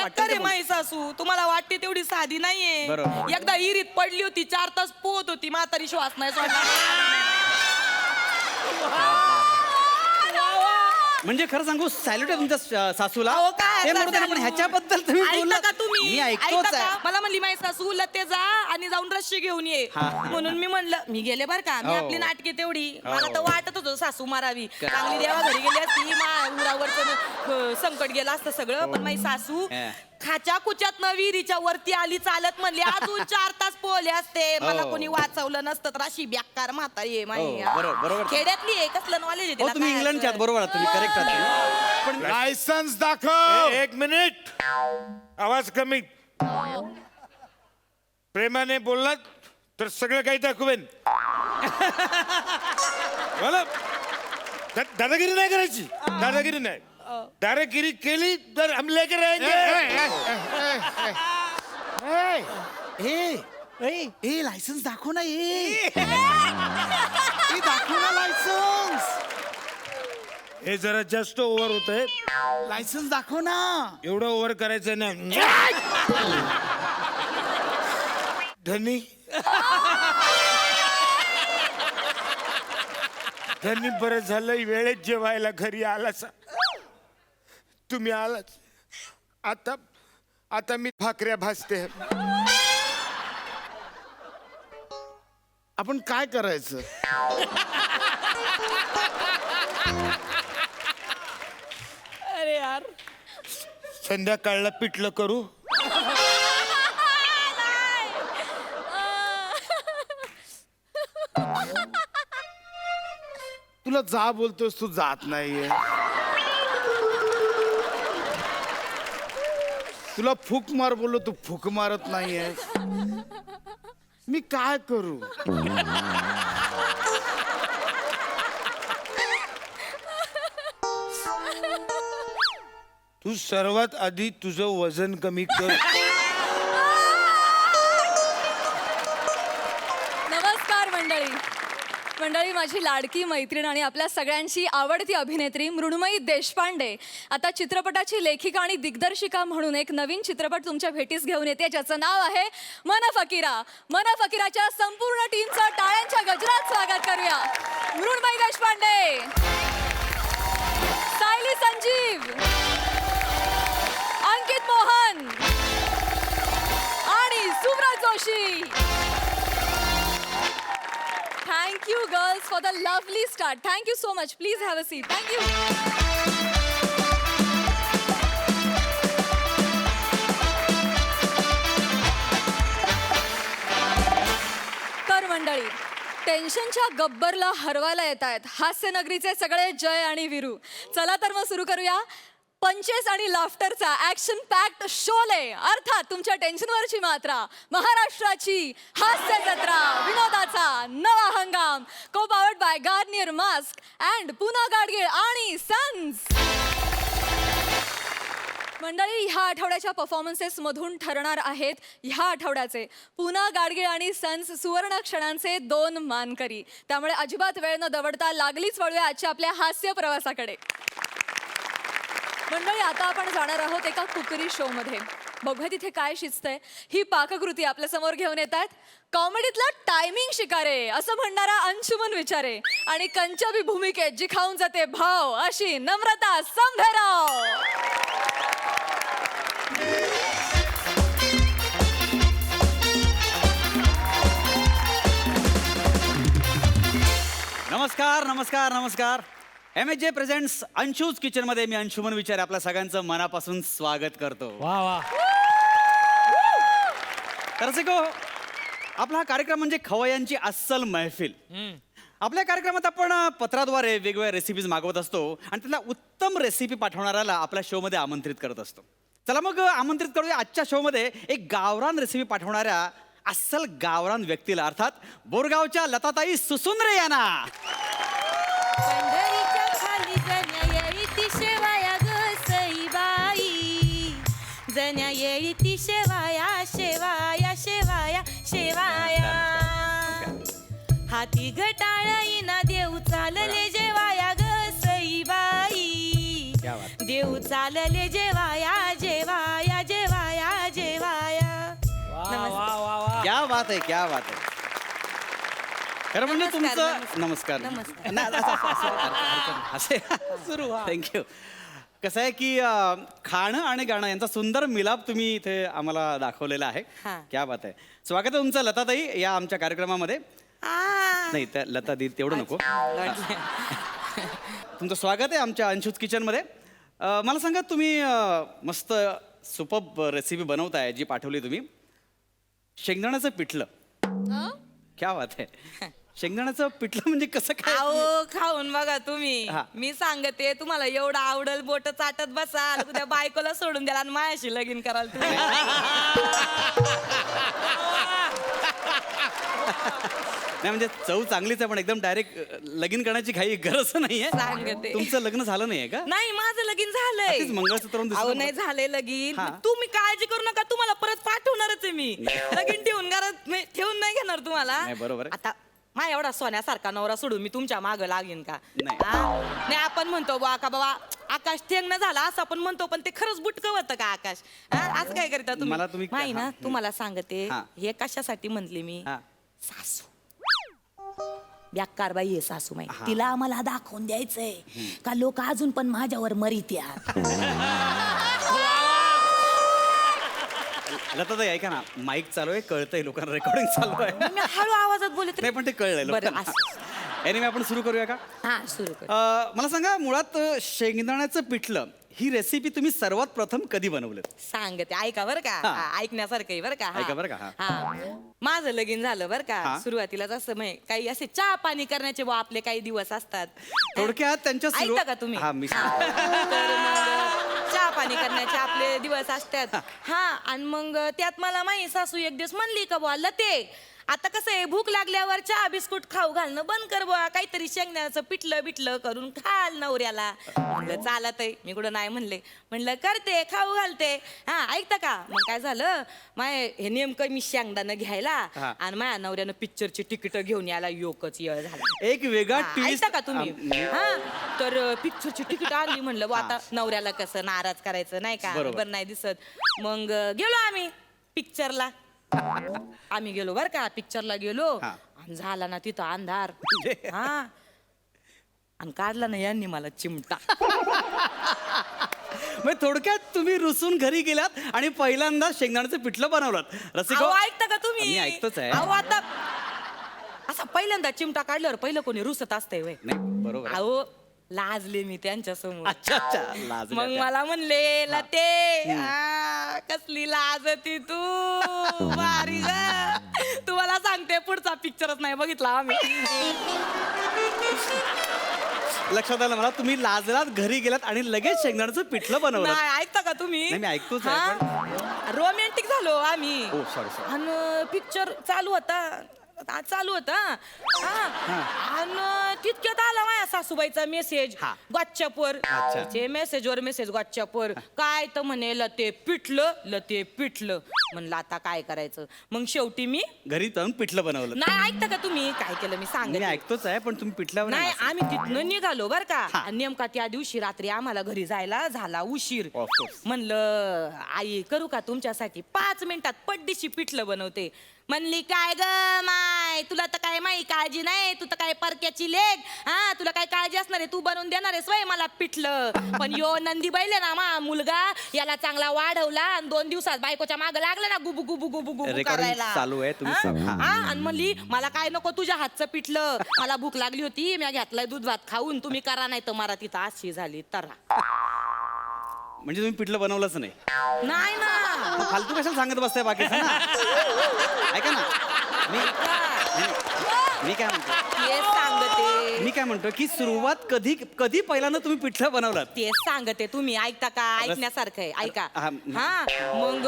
बेकार आहे माई सासू. तुम्हाला वाटते तेवढी साधी नाहीये. बरोबर. एकदा इरीत पडली होती, 4 तास पोहत होती, म्हातारी श्वास नाही सोडला. म्हणजे खरं सांगू सॅल्यूट आहे तुमच्या सासूला. अहो, काय ते आता म्हणून पण salute? ह्याच्याबद्दल तुम्ही ऐकता बोललात. का तुम्ही? मी ऐकता ऐकतोच का? आहे. मला म्हणली माई सासू लते जा आणि जाऊन रस्सी घेऊन ये. म्हणून मी म्हणलं मी गेले बर का. मी हो. आपली नाटके तेवढी मला तर वाटत होतं सासू मारावी. चांगली देवा घरी गेली असती, उरावरचं संकट गेलं असतं सगळं. पण माई सासू खाच्या कुच्यात विहिरीच्या वरती आली चालत म्हणली अजून 4 तास पोहले असते. मला कोणी वाचवलं नसतं तर अशी बेकार म्हातारी आहे माई. बरोबर. खेड्यातली आहे कसलं नॉलेज आहे हो तिला तुम्ही काय इंग्लंडच्या आहात, असं. बरोबर आहात तुम्ही, करेक्ट आहात. पण लायसन्स दाखव. एक मिनिट, आवाज कमी. प्रेमाने बोललात तर सगळं काही दाखवेन. मला दादागिरी नाही करायची. दादागिरी नाही, दादागिरी केली तर हम लेकर रहेंगे. ए लायसन्स दाखव ना. दाखव ना लायसन्स. हे जरा जास्त ओव्हर होत आहे. लायसन्स दाखव ना. एवढं ओव्हर करायचं नाही. धनी धनी, बरं झालं वेळेत जेवायला घरी आलाच. तुम्ही आलाच. आता मी भाकऱ्या भाजते. आपण काय करायचं? अरे यार संध्याकाळला पिठलं करू. तुला जा बोलतोस तू जात नाहीये. तुला फूक मार बोललो तू फूक मारत नाहीये. मी काय करू? तू सर्वात आधी तुझं वजन कमी कर. नमस्कार मंडळी, माझी लाडकी मैत्रीण आणि आपल्या सगळ्यांची आवडती अभिनेत्री मृण्मयी देशपांडे आता चित्रपटाची लेखिका आणि दिग्दर्शिका म्हणून एक नवीन चित्रपट तुमच्या भेटीस घेऊन येते, ज्याचं नाव आहे मन फकीरा. मन फकीराच्या संपूर्ण टीमचं टाळ्यांच्या गजरात स्वागत करूया. मृण्मयी देशपांडे, सायली संजीव, अंकित मोहन आणि Subrat Joshi. Thank you girls for the lovely start. Thank you so much. Please have a seat. Thank you. तर मंडळी, टेन्शनच्या गब्बरला हरवायला येत आहेत हास्यनगरीचे सगळे जय आणि वीरू. चला तर मग सुरू करूया पंचेस आणि लाफ्टरचा ऍक्शन पॅक्ड शोले, अर्थात तुमच्या टेन्शनवरची मात्रा, महाराष्ट्राची हास्य जत्रा, विनोदाचा नवा हंगाम, co powered by Garnier mask and Puna Gadgil आणि सन्स. मंडळी, ह्या आठवड्याच्या परफॉर्मन्सेस मधून ठरणार आहेत ह्या आठवड्याचे पुना गाडगीळ आणि सन्स सुवर्ण क्षणांचे 2 मानकरी. त्यामुळे अजिबात वेळ न दवडता लागलीच वळूया आजच्या आपल्या हास्य प्रवासाकडे. मंडळी, आता आपण जाणार आहोत एका कुकरी शो मध्ये. बघूया तिथे काय शिजतंय. ही पाककृती आपल्या समोर घेऊन येत आहेत कॉमेडीतला टायमिंग शिकारे असं म्हणणारा अंशुमन विचारे आणि कंचबी भूमिकेत जी खाऊन जाते भाव अशी नम्रता संभेराव. नमस्कार नमस्कार नमस्कार. MHJ प्रेझेंट्स अंशूज किचन मध्ये मी अंशुमन विचारे आपल्या सगळ्यांचं मनापासून स्वागत करतो. वा वा. तर आपला हा कार्यक्रम म्हणजे खवय्यांची अस्सल महफिल. आपल्या कार्यक्रमात आपण पत्राद्वारे वेगवेगळ्या रेसिपीज मागवत असतो आणि त्याला उत्तम रेसिपी पाठवणाऱ्याला आपल्या शो मध्ये आमंत्रित करत असतो. चला मग आमंत्रित करूया आजच्या शो मध्ये एक गावरान रेसिपी पाठवणाऱ्या अस्सल गावरान व्यक्तीला, अर्थात बोरगावच्या लताताई सुसुंद्रे यांना. पंढरीच्या खाली जण्या येळी शेवाया ग सईबाई, जण्या येळी शेवाया शेवाया शेवाया शेवाया. हाती घटाळीना देऊ चालले जेवाया ग सईबाई, देऊ चालले जेवाया जेवाया जेवाया. बात आहे, क्या बात आहे. खरं म्हणजे नमस्कार, तुमचं नमस्कार नमस्कार. नाही, असे सुरू थँक्यू. कसं आहे की खाणं आणि गाणं यांचा सुंदर मिलाप तुम्ही इथे आम्हाला दाखवलेला आहे. हा. क्या बात आहे. स्वागत आहे तुमचं लताताई या आमच्या कार्यक्रमामध्ये. नाही त्या लता दी तेवढं नको. तुमचं स्वागत आहे आमच्या अंशुज किचनमध्ये. मला सांगा तुम्ही मस्त सुपर रेसिपी बनवताय जी पाठवली तुम्ही, शेंगदाण्याचं पिठलं. क्या बात आहे. शेंगदाण्याचं पिठलं म्हणजे कसं काय? अहो खाऊन बघा तुम्ही. हा. मी सांगते तुम्हाला एवढं आवडल, बोट चाटत बसाल, उद्या बायकोला सोडून द्याल आणि माझ्याशी लगीन कराल तुम्ही. नाही म्हणजे चव चांगलीच आहे पण एकदम डायरेक्ट लगीन करण्याची काही गरज नाहीये. सांगते. तुमचं लग्न झालं नाहीये का? नाही माझं लगीन तेच झालंय. मंगळसूत्रवरून दिसलं अहो मला. नाही झालंय लगीन. हा. तुम्ही काळजी करू नका, तुम्हाला परत पाठवणारच आहे मी. लगीन ठेवून घरात ठेवून नाही घेणार तुम्हाला. नाही, बरोबर आहे. आता माझ्या एवढा सोन्यासारखा नवरा सोडून मी तुमच्या माग लागेन का? नाही. हा? नाही आपण म्हणतो बा का बाबा आकाश ठेंगणं झाला असं आपण म्हणतो, पण ते खरंच बुटकं होतं का आकाश? हा? असं काय करता मला तुम्ही- तुम्ही? माही ना हा. तुम्हाला सांगते हा. हे कशासाठी म्हणले मी. हा. सासू बेकार बाई आहे सासू माई. तिला आम्हाला दाखवून द्यायचंय का लोक अजून पण माझ्यावर मरित्या. लताताई ऐका ना, माईक चालू आहे, कळतंय लोकांना, रेकॉर्डिंग चालू आहे. मी हळू आवाजात बोलत नाही पण ते कळलंय बरं लोकांना. असं. Anyway, आपण सुरू करूया का? हा सुरू कर. मला सांगा मुळात शेंगदाण्याचं पिठलं ही रेसिपी तुम्ही सर्वात प्रथम कधी बनवलं? सांगते ऐका बरं का. हा. हा, ऐकण्यासारखं आहे बरं का. हा. ऐका बरं का, हा. हा. माझं लगीन झालं बरं का. हा. सुरुवातीलाच असं म्हणजे काही असे चहा पाणी करण्याचे बा आपले काही दिवस असतात. थोडक्यात त्यांच्या ऐकता का तुम्ही? हा मी हा. तर मग चहा पाणी करण्याचे आपले दिवस असतात. हा आणि मग त्यात मला माही सासू एक दिवस म्हणली का बुवा लते आता कसं आहे भूक लागल्यावर चहा बिस्कुट खाऊ घालणं बंद कर बुवा, काहीतरी शेंगण्याचं पिठलं बिटलं करून खाल नवऱ्याला. म्हणलं चालत आहे, मी कुठं नाही म्हणले. म्हणलं करते खाऊ घालते. हा ऐकता का. मग काय झालं माय हे नेमकं मी शेंगदाणं घ्यायला हा. आणि माझ्या नवऱ्यानं पिक्चरची तिकीट घेऊन यायला योकच येळ झाला. एक वेगळा हा, ट्विस्ट ऐकता का तुम्ही. हा तर पिक्चरची तिकीट आणली. म्हणलं बुवा, आता नवऱ्याला कसं नाराज करायचं नाही का, बरोबर. बरं नाही दिसत. मग गेलो आम्ही पिक्चरला. आम्ही गेलो बर का पिक्चरला गेलो. हा. आणि झाला ना तिथं अंधार. हा आणि काढला ना यांनी मला चिमटा. म्हणजे थोडक्यात तुम्ही रुसून घरी गेलात आणि पहिल्यांदा शेंगदाण्याचं पिठलं बनवलं. रसिको अहो, ऐकता का तुम्ही. मी ऐकतोच आहे. अहो आता असा पहिल्यांदा चिमटा काढल्यावर पहिलं कोणी रुसत असतंय वय. नाही बरोबर आहे. अहो लाजले मी त्यांच्या समोर. अच्छा अच्छा लाजल्या मग त्या. मला म्हणले लते कसली लाजती तू भारी ग. तुम्हाला सांगते पुढचा पिक्चरच नाही बघितला आम्ही. लक्षात आलं मला, तुम्ही लाजलात, घरी गेलात आणि लगेच शेंगदाण्याचं पिठलं बनवलं. नाही ऐकता का तुम्ही. नाही, मी ऐकतोच आहे, रोमॅन्टिक झालो आम्ही. ओ सॉरी आणि पिक्चर चालू होता. आणि तितक्यात आला माझ्या सासूबाईचा मेसेज हा. व्हॉट्सअपवर. अच्छा. तिचे मेसेजवर मेसेज व्हॉट्सअपवर काय तर म्हणे लते पिटलं. म्हणलं आता काय करायचं. मग शेवटी मी घरी जाऊन पिठलं बनवलं. नाही ऐकता का तुम्ही काय केलं मी मी सांगते. ऐकतोच आहे पण तुम्ही पिठल्यावर नाही नाही आम्ही तिथनं निघालो बर का. हा. आणि नेमका त्या दिवशी रात्री आम्हाला घरी जायला झाला उशीर. Of course. म्हणलं आई करू का तुमच्यासाठी 5 मिनिटात पड्डीशी पिठलं बनवते. म्हणली काय ग माय तुला तर काय माही काळजी नाही, तू तर काय परक्याची लेक. हा तुला काय काळजी असणार आहे, तू बनवून देणार आहेस वय मला पिठलं. पण यो नंदी बैल ना मा मुलगा याला चांगला वाढवला आणि 2 दिवसात बायकोच्या माग लागला ना गुबू गुबू गुबू गुबू Recording करायला. चालू आहे, तुम्ही हा? सांगा. हा आणि म्हणली मला काय नको तुझ्या हातचं पिठलं, मला भूक लागली होती मी घेतलाय दूध भात खाऊन, तुम्ही करा नाही तर मला तिथं अशी झाली तरा. म्हणजे तुम्ही पिठलं बनवलंच नाही. नाही ना मग फालतू कशाला सांगत बसताय बाकीचं ना. ऐका ना मी काय म्हणतो तेच सांगते मी काय म्हणतो की सुरुवात कधी पहिल्यांदा तुम्ही पिठलं बनवलं? तेच सांगते तुम्ही ऐकता का. ऐकण्यासारखं आहे ऐका. हा. हा मग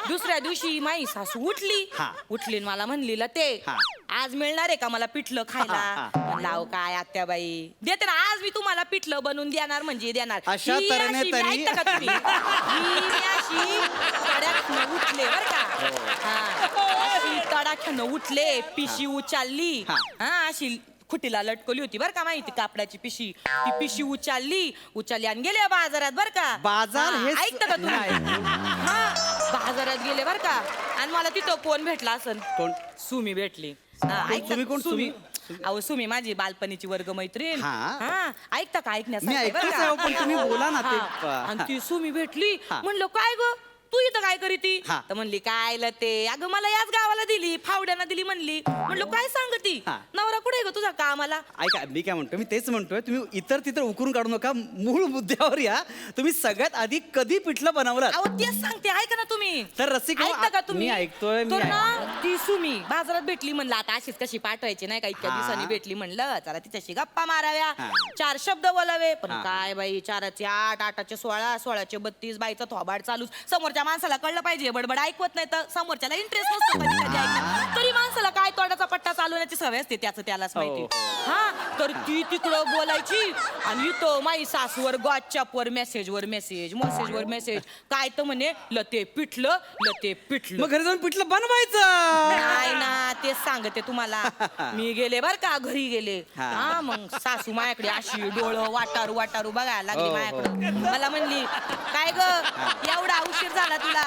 दुसऱ्या दिवशी माई सासू उठली. हा. उठली आणि मला म्हणली ते हा. आज मिळणार आहे का मला पिठलं खायला. म्हणलं अहो काय आत्याबाई देते ना आज मी तुम्हाला पिठलं बनवून देणार म्हणजे देणार. अशा ही तऱ्हेने अशी- तरी- ऐकता का तुम्ही. ही अशी तडाख्यानं उठले बर का. हा अशी तडाख्यानं उठले पिशी उचलली. हा. हा अशी खुटीला लटकवली होती बर का माहिती कापडाची पिशी. ती पिशी उचलली आणि गेले बाजारात बर का. बाजार हा, हेच- ऐकता का तुम्ही. नाही. हा बाजारात शाळेत गेले बर का आणि मला तिथं कोण भेटला असन कोण सुमी भेटली ऐकता सुमी कोण? सुमी अहो सुमी माझी बालपणीची वर्ग मैत्रीण हा? हा ऐकता का मी ऐकण्यासाठी बरं ऐकतोच का? आहे हो, पण तुम्ही बोला ना ते हा. आणि ती सुमी भेटली हा. म्हणलं काय ग तू इथं काय करी ती हा. तर म्हणली काय ल ते अगं मला याच गावाला दिली फावड्याना दिली म्हणली म्हणलं काय सांगती हा. नवरा कुठे ग तुझा कामाला ऐका मी काय म्हणतो मी तेच म्हणतोय तुम्ही इतर तितर उकरून काढू नका मूळ मुद्द्यावर या तुम्ही सगळ्यात आधी कधी पिठलं बनवलं अहो तेच सांगते ऐका ना तुम्ही तर रसिक हो, ऐकता का तुम्ही मी ऐकतोय, मी तर ना ती सुमी बाजारात भेटली म्हणलं आता अशीच कशी पाठवायची नाही का इतक्या हा. दिवसांनी भेटली म्हणलं जरा तिच्याशी गप्पा माराव्या हा. 4 शब्द बोलावे पण हा. काय बाई 4चे 8 8चे 16 16चे 32 बाईचा थोबाड चालूच समोरच्या माणसाला कळलं पाहिजे बडबड ऐकवत नाही तर समोरच्याला इंटरेस्ट नसतो कधी कधी ऐकण्यात तरी माणसाला काय तोंडाचा पट्टा चालवण्याची सवय असते त्याचं त्यालाच माहिती हो. हा तर ती तिकडं बोलायची आणि इथं माई सासूवर व्हॉट्सअपवर मेसेजवर मेसेज काय तर म्हणे लते पिठलं मग घरी जाऊन पिठलं बनवायचं नाही ना तेच सांगते तुम्हाला मी गेले बर का घरी गेले हा. हा मग सासू माझ्याकडे अशी डोळं वाटारू बघायला लागली हो, हो. माझ्याकडे मला म्हणली काय ग एवढा उशीर झाला तुला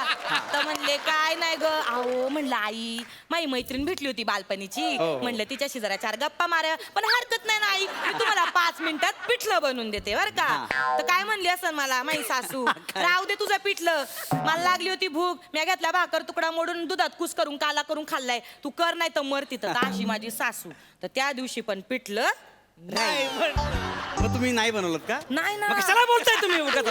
तर म्हणले काय नाही ग अहो म्हणलं आई माझी मैत्रीण भेटली होती बालपणीची हो, हो. म्हणलं तिच्याशी जरा 4 गप्पा मारा पण हरकत नाही ना आई मी तुम्हाला 5 मिनिटात पिठलं बनवून देते बर का तर काय म्हणली असं मला माझी सासू राहू दे तुझं पिठलं मला लागली होती भूक मी घेतला भाकर तुकडा मोडून दुधात कुस करून काला करून खाल्लाय तू कर नाही तर मर तिथं तर अशी माझी सासू तर त्या दिवशी पण पिठलं नाही मग तुम्ही नाही बनवलं का नाही ना. मग कशाला बोलताय तुम्ही उगाच?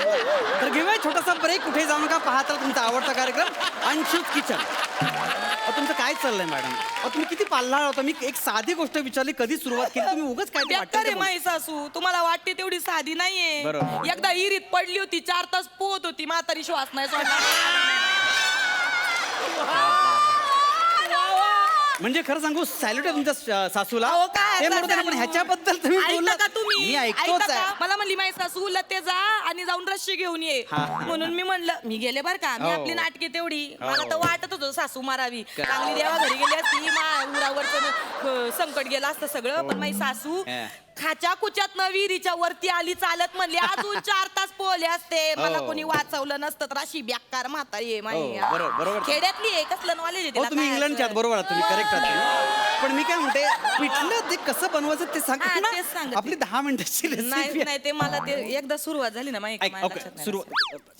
तर घेऊया छोटासा ब्रेक कुठे जाऊ नका पाहता तुमचा आवडता कार्यक्रम अंशुज किचन तुमचं काय चाललंय मॅडम तुम्ही किती पाल्हाळ होता मी एक साधी गोष्ट विचारली कधी सुरुवात केली तुम्ही उगाच काय ते बेकार वाटेल आहे ते बोलता. माई सासू तुम्हाला वाटते तेवढी साधी नाहीये बरोबर. एकदा इरीत पडली होती 4 तास पोहत होती म्हातारी श्वास नाही सोडला म्हणजे खरं सांगू सॅल्यूट आहे तुमच्या सासूला अहो, काय ते आता म्हणून पण चालू? ह्याच्याबद्दल तुम्ही ऐकता बोललात. का तुम्ही मी ऐकता ऐकतोच का? आहे मला म्हणली माई सासू लते जा आणि जाऊन रस्सी घेऊन ये हा. म्हणून मी म्हणलं मी गेले बर का मी हो. आपली नाटके तेवढी हो. मला तर वाटत होतं सासू मारावी चांगली देवा घरी गेली असती उरावरचं संकट गेलं असतं सगळं पण माई सासू हा. खाच्या कुच्यात विहिरीच्या वरती आली चालत म्हणली अजून 4 तास पोहले असते मला हो. कोणी वाचवलं नसतं तर अशी बेकार म्हातारी आहे माई हो, बरोबर. खेड्यातली आहे कसलं नॉलेज आहे हो तिला तुम्ही काय इंग्लंडच्या आहात असं? बरोबर आहात तुम्ही करेक्ट आहात पण मी काय म्हणते पिठलं ते कसं बनवायचं ते सांगा हा, ना तेच सांगते. आपली 10 मिनिटाची नाही रेसिपी नाही ते मला ते एकदा सुरुवात झाली ना माहिती ओके सुरू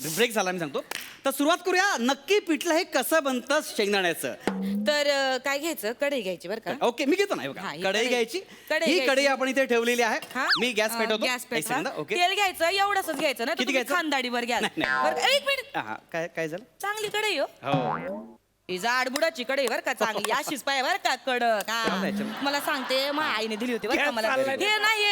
ब्रेक झाला मी सांगतो तर सुरुवात करूया नक्की पिठलं हे कसं बनतं शेंगदाण्याचं तर काय घ्यायचं कढई घ्यायची बरं का ओके मी घेतो ना हे बघा हा, ही कढई कढई- घ्यायची कढई ही घ्यायची. कढई आपण इथे ठेवलेली आहे हा? मी गॅस पेटवतो गॅस एक सेकंद, पेटवा ओके तेल घ्यायचं एवढंच घ्यायचं ना तर किती तुम्ही घ्यायचं? खानदाडीवर घ्या नाही, नाही. बरं का? एक मिनिट हा काय झालं चांगली कढई हो हो ही जाड बुडाची कढई बरं का चांगली अशीच पाय बरं का कडक तेव्हा हा. जायचं. मला सांगते माझ्या आईने दिली होती बरं का गॅस मला चाललाय. हे नाही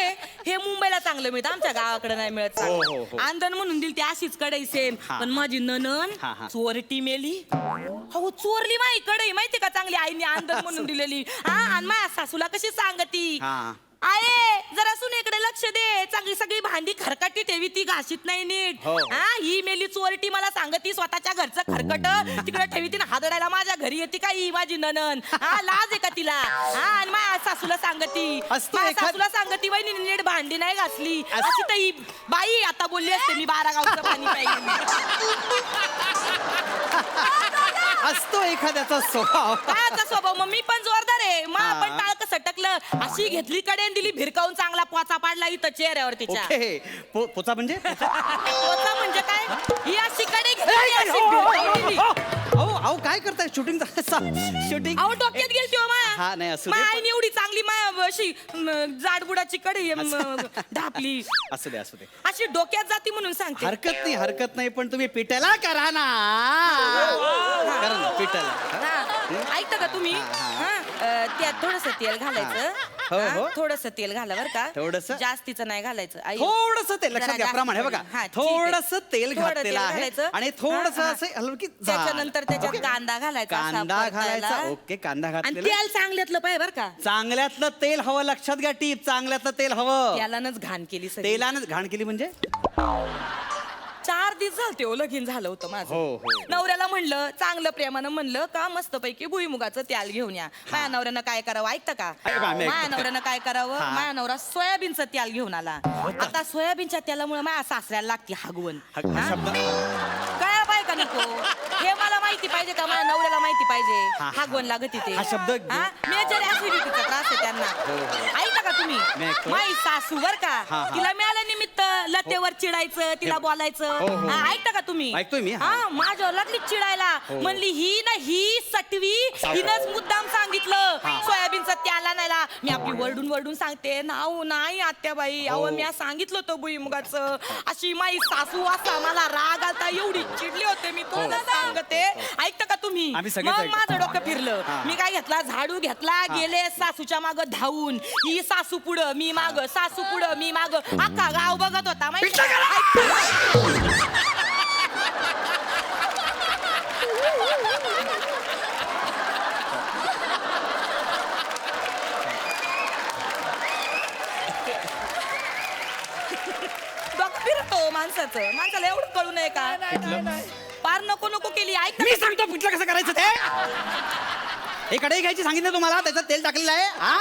हे मुंबईला चांगलं मिळतं आमच्या गावाकडे नाही मिळत हो, हो, चांगलं. हो. आंदण म्हणून दिली ती अशीच कढई सेम हा. पण माझी ननन हा, हा. चोरटी मेली हो चोरली माई कढई माहिती का चांगली आईने आंदण म्हणून दिलेली हा आणि माझ्या सासूला कशी सांगती हा आहे जरा सुनेकडे लक्ष दे चांगली सगळी भांडी खरकटी ठेवी ती घाशीत नाही नीट हो. हा ही मेली चोरटी मला सांगती स्वतःच्या घरचं खरकट तिकडे ठेवी ती हादडायला माझ्या घरी येते का ही माझी ननन हा लाज आहे का तिला हा आणि माझ्या सासूला सांगती असतं माझ्या एखाद- सासूला सांगती वहिनी नीट भांडी नाही घासली असं- अशी तर ही बाई आता बोलली असते मी 12 गावचं पाणी प्यायला असतो एखाद्याचा स्वभाव काय आता स्वभाव मग मी पण जोरदार आहे मग हा. आपण टाळ कसं टकलं अशी घेतली कडेन दिली भिरकावून चांगला पोचा पाडला इथं चेहऱ्यावर तिच्या ओके पोचा म्हणजे पोचा म्हणजे काय ही अशी कडे घेतली अशी भिरकावून दिली. अहो काय करताय शूटिंग शूटिंग अहो डोक्यात गेलती हो माया हा, नाही, असू दे, माया पण- आईने एवढी चांगली माया अशी जाडबुडाची कढई ढापली असू दे असू दे अशी डोक्यात जाती म्हणून सांगते हरकत नाही पण तुम्ही पिठाला करा ना करा ना पिठाला हा, ऐकता का तुम्ही हा, त्यात थोडस तेल घालायचं हो, हो. थोडस तेल घाला बर का थोडंसं? जास्तीचं नाही घालायचं आई. थोडस तेल लक्षात जरा घ्या जास्त प्रमाण हे बघा हा, ठीक आहे. थोडस तेल थोडं घातलेलं आहे घालायचं. आणि थोडस हा, हा. असं हलकी त्याच्यानंतर त्याच्यात ओके. कांदा घालायचा असा कांदा परतायला. घालायचा ओके कांदा आणि घातलेला तेल चांगल्यातलं पाहिजे बर का चांगल्यातलं तेल हवं लक्षात घ्या टीप चांगल्यातलं तेल हवं त्यालाच घाण केली सगळी. तेलानं घाण केली म्हणजे 4 दिवस झालते हो लगीन झालं होतं माझं हो, हो. नवऱ्याला म्हणलं चांगलं प्रेमानं म्हणलं का मस्तपैकी भुईमुगाचं तेल घेऊन या माझ्या नवऱ्यानं काय करावं ऐकतं का ऐका, आम्ही ऐकतो. माझ्या नवऱ्यानं काय करावं हा. माझ्या नवरा सोयाबीनचं तेल घेऊन आला आता सोयाबीनच्या तेलामुळे माझ्या सासऱ्याला लागते हागवण हा शब्द काय बाय का नको हे मला माहिती पाहिजे का माझ्या नवऱ्याला माहिती पाहिजे हा, हा गोन लागत तिथे हा शब्द घेऊन- मेजर ऍसिडिटीचा त्रास आहे त्यांना ऐका का तुम्ही मी ऐकतो. माई सासू बर का हा. तिला मिळालं निमित्त लतेवर चिडायचं तिला बोलायचं ऐकता का तुम्ही ऐकतोय मी, हा. हा माझ्यावर लागली चिडायला म्हणली ही ना ही सटवी हिनच मुद्दाम सांगितलं सोयाबीनचं त्याला नाहीला मी आपली वरडून वरडून सांगते नाव नाही आत्याबाई अहो मी सांगितलं होतं भुईमुगाचं अशी माई सासू असा मला राग आलता एवढी चिडली होते मी तुला सांगते ऐकता का तुम्ही आम्ही सगळेच मग ऐकतो. माझं डोकं फिरलं मी काय घेतला झाडू घेतला गेले सासूच्या माग धावून ही सासू पुढं मी माग सासू पुढं मी माग अख्खा गाव बघत होता माहिती डोकं फिरतो माणसाला एवढं कळू नये का पार नको नको केली ऐक मी सांगतो पिठलं कसं करायचं ते हे कढई घ्यायची सांगितलं तुम्हाला त्याच्यात तेल टाकलेलं आहे हा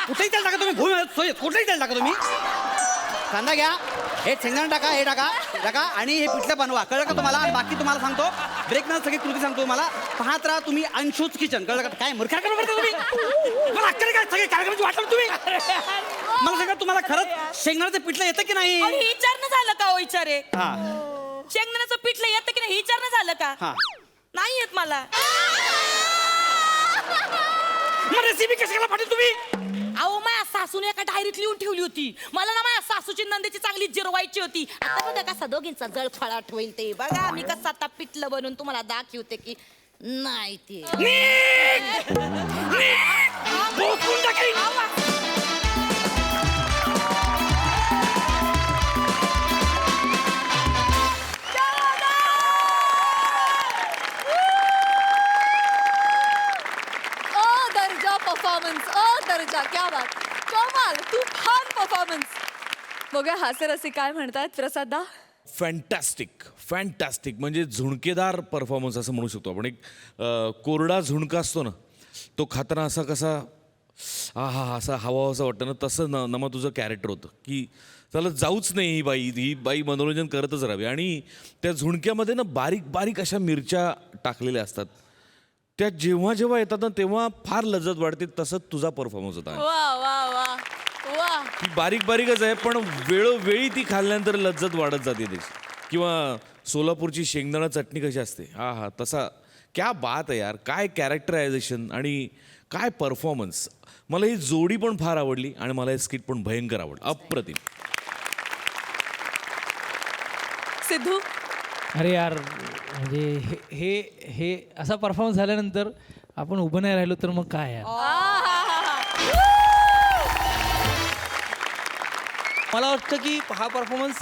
कुठेही तेल टाका तुम्ही कुठेही तेल टाका तुम्ही कांदा घ्या हे शेंगदाणा टाका हे टाका आणि हे पिठलं बनवा कळलं का तुम्हाला आणि बाकी तुम्हाला सांगतो ब्रेक न सगळी कृती सांगतो तुम्हाला पाहत राहा तुम्ही अंशूच किचन कळलं का काय मूर्खा करता तुम्ही मला अक्कल काय सगळे कार्यक्रमाची वाटलं तुम्ही मला सांगा तुम्हाला खरंच शेंगदाण्याचं पिठलं येतं की नाही आणि विचारणं झालं का हो विचारे हा शेंगदाण्याचं पिठलं येतं की नाही विचारणं झालं का हा नाही येत मला मग रेसिपी कशाला पाठवली तुम्ही अहो माझ्या सासूने एका डायरीत लिहून ठेवली होती मला ना माझ्या सासूची नंदेची चांगली जिरवायची होती आता बघा कसा दोघींचा जळफळाट होईल ते बघा मी कसं आता पिठलं बनवून तुम्हाला दाखवते की नाही ते बोकून टाकेन. दर्जा परफॉर्मन्स दर्जा क्या बात कमाल तुफान परफॉर्मन्स बघा हास्यरसिक काय म्हणतात प्रसादा फॅन्टॅस्टिक म्हणजे झुणकेदार परफॉर्मन्स असं म्हणू शकतो आपण एक कोरडा झुणका असतो ना तो खाताना असा कसा असा हवा असं वाटतं ना तसं नमा तुझं कॅरेक्टर होतं की त्याला जाऊच नाही ही बाई मनोरंजन करतच राहावी आणि त्या झुणक्यामध्ये ना बारीक बारीक अशा मिरच्या टाकलेल्या असतात त्या जेव्हा जेव्हा येतात ना तेव्हा फार लज्जत वाढते तसंच तुझा परफॉर्मन्स होता वा वा वा वा ती बारीक बारीकच आहे पण वेळोवेळी ती खाल्ल्यानंतर लज्जत वाढत जाते त्याची किंवा सोलापूरची शेंगदाणा चटणी कशी असते हा तसा क्या बात आहे यार काय कॅरेक्टरायझेशन आणि काय परफॉर्मन्स मला ही जोडी पण फार आवडली आणि मला हे स्किट पण भयंकर आवडलं अप्रतिम सिद्धू अरे यार म्हणजे हे असा परफॉर्मन्स झाल्यानंतर आपण उभं नाही राहिलो तर मग काय यार मला वाटतं की हा परफॉर्मन्स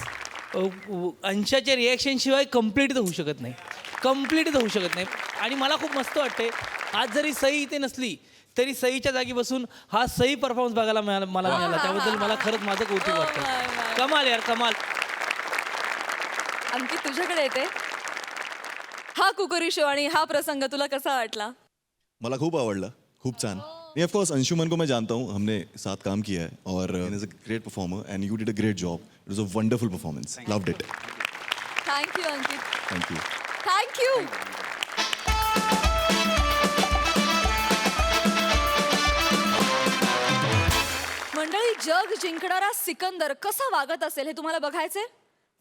अंशाच्या रिॲक्शन शिवाय कम्प्लीट होऊ शकत नाही आणि मला खूप मस्त वाटते आज जरी सई इथे नसली तरी सईच्या जागी बसून हा सई परफॉर्मन्स बघायला मला मिळाला त्याबद्दल मला खरंच माझं कौतुक वाटतं कमाल यार कमाल अंकित तुझ्याकडे येते हा कुकरी शो आणि हा प्रसंग तुला कसा वाटला मला खूप आवडला खूप छान नहीं ऑफ कोर्स अंशुमन को मैं जानता हूँ हमने साथ काम किया है और is a great performer end you did a great job it was a wonderful performance loved it thank you Ankit thank you thank you मंडळी जग जिंकणारा सिकंदर कसा वागत असेल हे तुम्हाला बघायचंय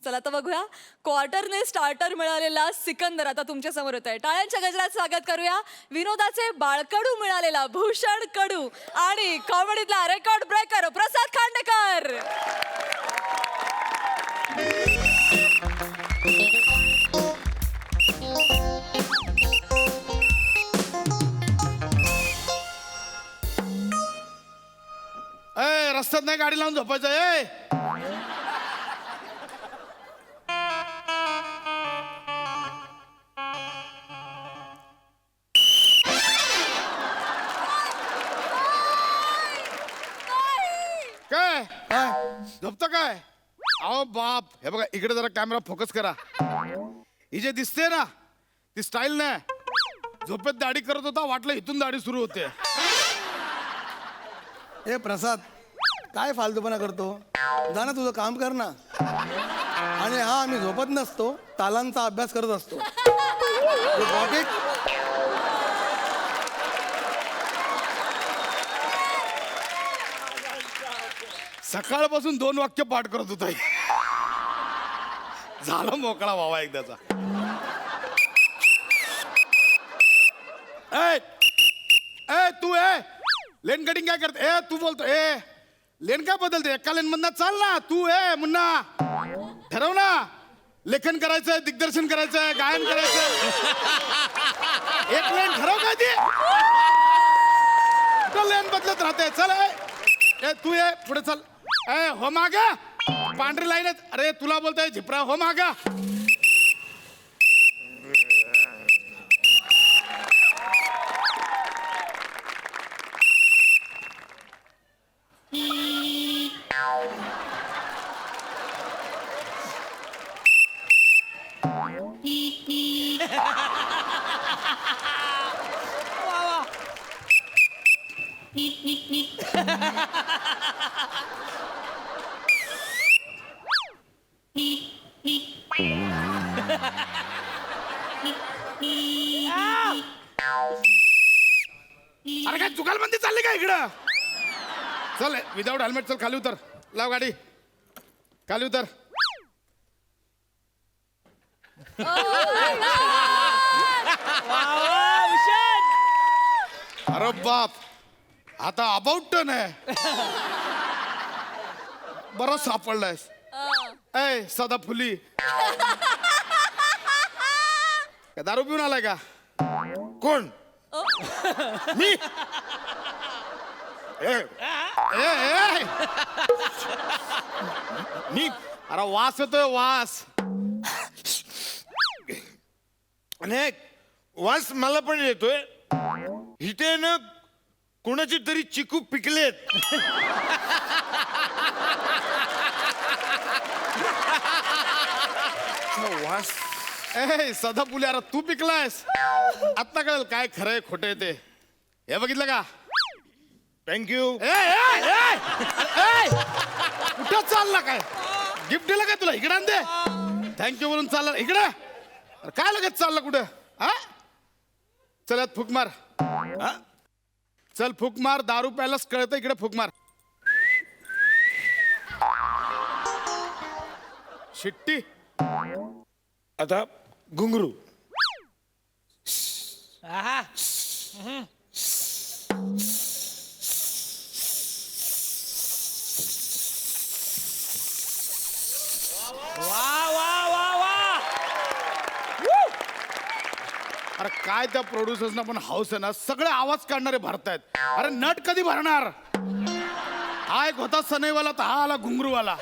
चला तर बघूया क्वार्टरने स्टार्टर मिळालेला सिकंदर आता तुमच्या समोर येत आहे टाळ्यांच्या गजरात स्वागत करूया विनोदाचे बाळकडू मिळालेला भूषण कडू आणि कॉमेडीतला रेकॉर्ड ब्रेकर प्रसाद खांडेकर रस्त्यात नाही गाडी लावून झोपायचं ए काय झोपतो काय अहो बाप हे बघा इकडे जरा कॅमेरा फोकस करा ही जे दिसते ना ती स्टाईल नाही झोपेत दाढी करत होता वाटलं इथून दाढी सुरू होते ए प्रसाद काय फालतूपणा करतो जा ना तुझं काम कर ना आणि हा आम्ही झोपत नसतो तालांचा अभ्यास करत असतो You got it? सकाळपासून 2 वाक्य पाठ करत होता झाला मोकळा व्हावा एकदाचा. ए ए तू लेन कटिंग काय करते? तू बोलतो लेन काय बदलते? एका लेन मधनं चाल ना तू. मुन्ना ठरव ना, लेखन करायचंय, दिग्दर्शन करायचंय, गायन करायचंय. एक लेन ठरव काय ती लेन बदलत राहते. चल तू पुढे चल. हो मागा पांढरी लाईन. अरे तुला बोलतोय झिपरा, हो मागा. अरे काय जुगालबंदी चालली का इकडं? चल विदाउट हेल्मेट चल खाली उतर. लाव गाडी, खाली उतर. अरे बाप, आता अबाउट टर्न आहे. बरं सापडलायस. सदा फुली दारू पिऊन आलाय का? कोण? मी मी अरे वास येतोय वास. आणि वास मला पण येतोय. इथे ना कोणाची तरी चिकू पिकलेत. वास. सदा फुली अरे तू पिकलायस. आता कळेल काय खरंय खोटं ते. हे बघितलं का? थँक्यू. कुठं चालला काय? गिफ्ट दिलं काय तुला? इकडे आण दे. थँक्यू म्हणून चालला इकडे. अरे काय लगेच चालला कुठं? चल यात फुक मार. चल फुक मार. दारू प्यायलाच कळतं. इकडे फुक मार. शिट्टी. आता घुंगरू. आहा. वा वा वा वा. अरे काय त्या प्रोड्युसर्सना पण हाऊस आहे ना, सगळे आवाज काढणारे भरतायत. अरे नट कधी भरणार? हा एक होता सनईवाला, तर हा आला घुंगरूवाला.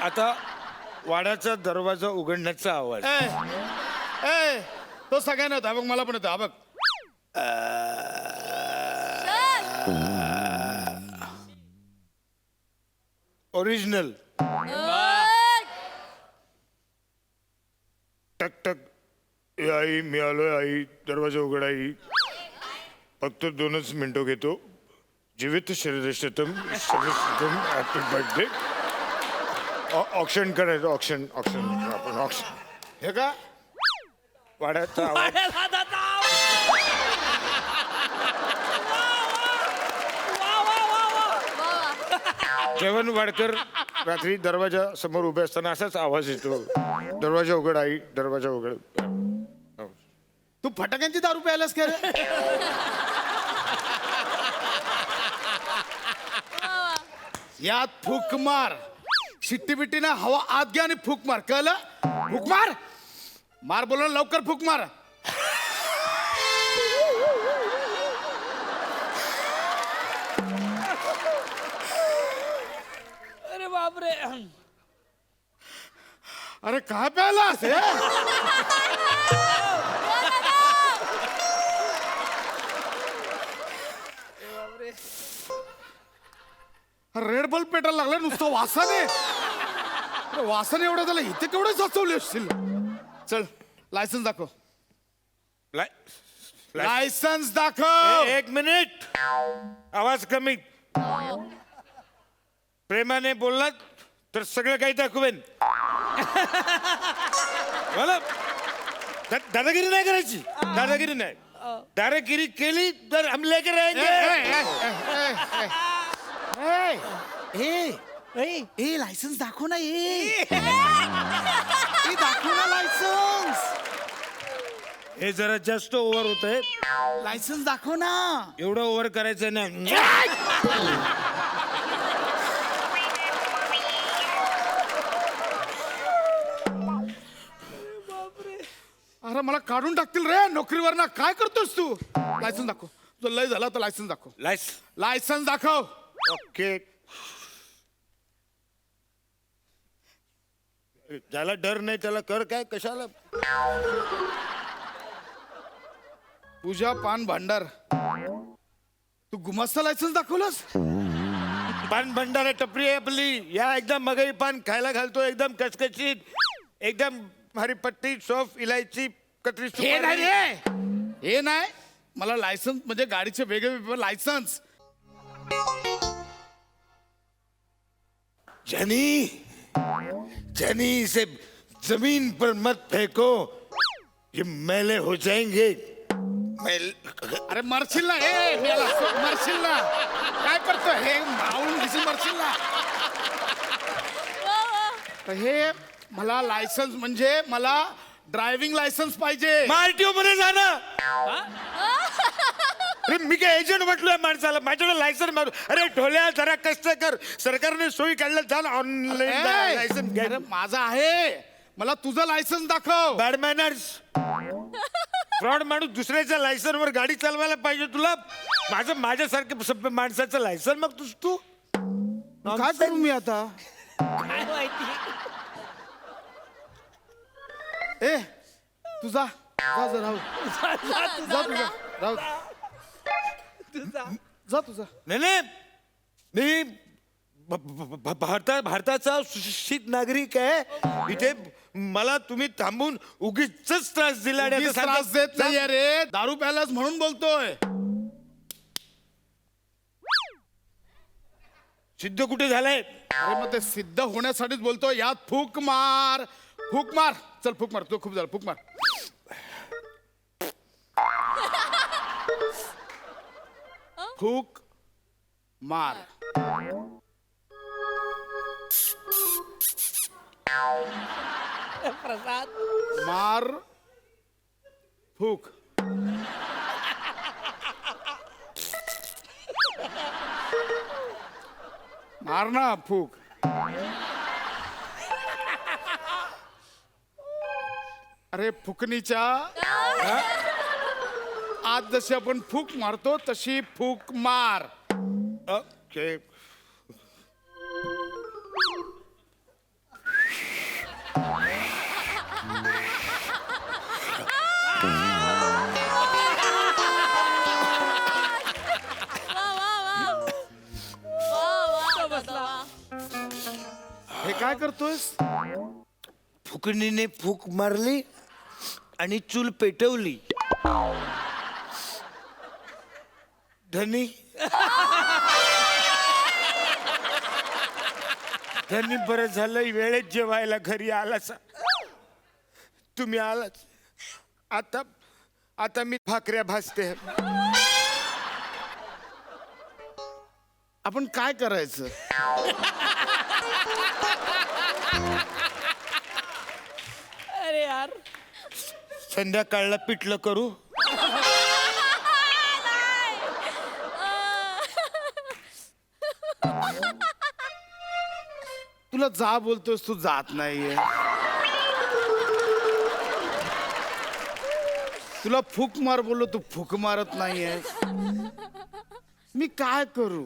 आता वाड्याचा दरवाजा उघडण्याचा आवाज. तो सगळ्यांना होता बघ, मला पण होता बघ. ओरिजिनल. टक टक. ए आई, मी आलोय आई, दरवाजा उघड आई. फक्त 2च मिनिटं घेतो. जीवित शरीरशतम शरीरशतम हॅपी बर्थडे. ऑक्शन करायचं. ऑक्शन आपण ऑक्शन. हे का वाड्याचा आवाज. जेवण वाडकर रात्री दरवाजा समोर उभे असताना असाच आवाज येतो. दरवाजा उघड आई, दरवाजा उघड. तू फटाक्यांची दारू प्यायलास का रे? यात फूक मार. शिट्टी बिट्टी ना हवा आत घ्या आणि फूक मार. कळलं? फूक मार. मार बोल लवकर. फूक मार. अरे बापरे. अरे काय प्यायलास? रेड बल्ब पेटायला लागला नुसतं वासाने. अरे वासाने एवढं झालं. इथे केवढे साचवले असतील. चल लायसन्स दाखव. लायसन्स दाखव. 1 मिनिट. आवाज कमी. प्रेमाने बोललात तर सगळं काही दाखवेन. मला दादागिरी नाही करायची. दादागिरी नाही. दादागिरी केली तर हम लेकर रहेंगे. ए लायसन्स दाखव ना. ए दाखव ना लायसन्स. हे जरा जास्त ओव्हर होत आहे. लायसन्स दाखव ना. एवढं ओव्हर करायचं नाही. अरे मला काढून टाकतील रे नोकरीवर ना. काय करतोस तू. लायसन्स दाखव. तुझं लय झाला तर लायसन्स दाखव. लायसन्स दाखव. ओके. ज्याला डर नाही त्याला कर काय कशाला. पूजा पान भांडार. तू गुमास्ता लायसन्स दाखवलंस. पान भंडारा टपरी आहे आपली. या एकदम मगई पान खायला घालतो. एकदम कचकचीत. एकदम हरी पत्ती सौंफ इलायची कतरी हे नाही रे. हे नाही. मला लायसन्स म्हणजे गाडीचे वेगळे लायसन्स. जनी इसे जमीन पर मत फेंको. ये मैले हो जाएंगे. अरे मरशील ना. मरशील ना. काय करतो हे माऊन दिसून मरशील ना. तर हे मला लायसन्स म्हणजे मला ड्रायव्हिंग लायसन्स पाहिजे. आरटीओ मध्ये जाणं. अरे मी काय एजंट म्हटलोय माणसाला. माझ्याकडे लायसन मारू. अरे ढोल्या जरा कष्ट कर. सरकारने सोयी काढल्या. जा ऑनलाईन लायसन घ्या. अरे माझा आहे. मला तुझं लायसन्स दाखव. Bad manners. फ्रॉड माणूस दुसऱ्याच्या लायसन वर गाडी चालवायला पाहिजे तुला. माझ्यासारख्या सभ्य माणसाचं लायसन मग तू काय करू मी आता. काय माहिती. ए तुझा राहू. जा तुझा. नाही मी भारताचा सुशिक्षित नागरिक आहे. इथे मला तुम्ही थांबून उगीच त्रास दिला. उगीच त्रास देत नाहीये रे. दारू प्यायलाच म्हणून बोलतोय. सिद्ध कुठे झालंय. अरे मग ते सिद्ध होण्यासाठीच बोलतोय. यात फूक मार. फूक मार. चल फूक मार. तो खूप झालं. फूक मार. फूक मार. प्रसाद. मार. फूक. मार ना फूक. अरे फुकणीच्या आज जशी आपण फूक मारतो तशी फूक मार. ओके. हे काय करतोयस. फुकणीने फूक मारली आणि चूल पेटवली. धनी धनी बरं झालं वेळेत जेवायला घरी आलाच. तुम्ही आलाच. आता मी भाकऱ्या भाजते. आपण काय करायचं. अरे यार. संध्याकाळला पिठलं करू. तुला जा बोलतोस तू जात नाहीये. तुला फूक मार बोललो तू फूक मारत नाहीये. मी काय करू.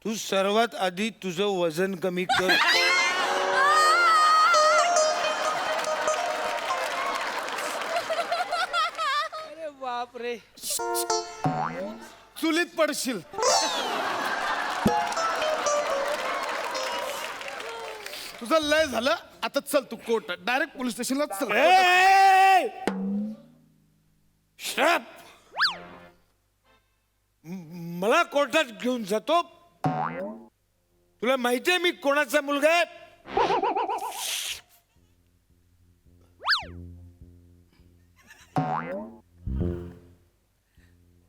तू सर्वात आधी तुझं वजन कमी कर. अरे बापरे. चुलीत पडशील. तुझं लय झालं. आता चल तू कोर्ट डायरेक्ट पोलीस स्टेशनला चल. श्राप मला कोर्टात घेऊन जातो. तुला माहितीये मी कोणाचा मुलगा आहे?